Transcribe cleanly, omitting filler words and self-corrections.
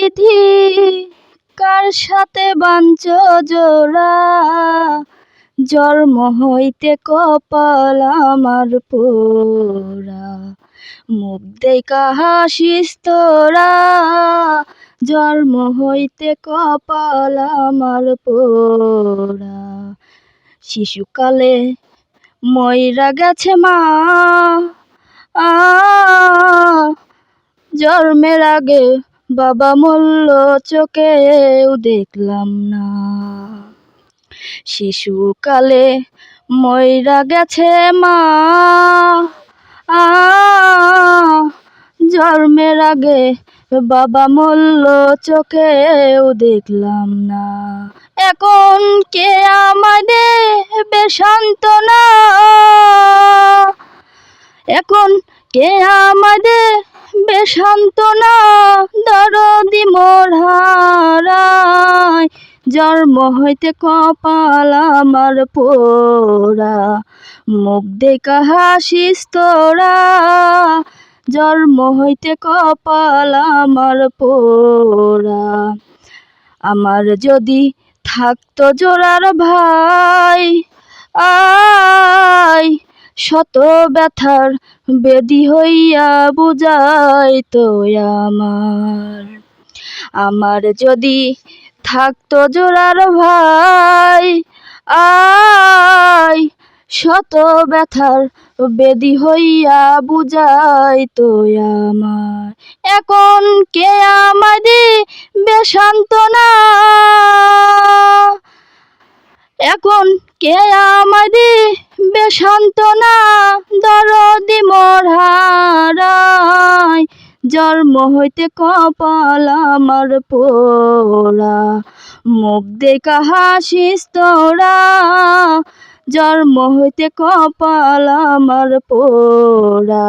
বিধি কার সাথে বাঞ্চ জোড়া, জন্ম হইতে কপাল আমার পোড়া। মুখ দেখা হাসিস তোরা, জন্ম হইতে কপাল আমার পোড়া। শিশুকালে মইরা গেছে মা, জন্মের আগে বাবা মল্ল চোখেও দেখলাম না। শিশুকালে মইরা গেছে মা, জন্মের আগে বাবা মল্ল চোখেও দেখলাম না। এখন কে আমাদের সান্ত্বনা, এখন কে আমাদের সান্ত্বনা, দরদি মোর হারায়, জন্ম হইতে কপাল আমার পোড়া। মুখ দেখা হাসিস তোরা, জন্ম হইতে কপাল আমার পোড়া। আমার যদি থাকতো জোড়ার ভাই, শত ব্যথার বেদি হইয়া বুঝাইতো আমার। আমার যদি থাকতো জোড়ার ভাই, শত ব্যথার বেদি হইয়া বুঝাইতো আমার। এখন কে আমাদের সান্ত্বনা, এখন কে আমাদের সান্ত্বনা, দরদি মোর হারায়, জন্ম হইতে কপাল আমার পোড়া। মুখ দেখা হাসিস তোরা, জন্ম হইতে কপাল আমার পোড়া।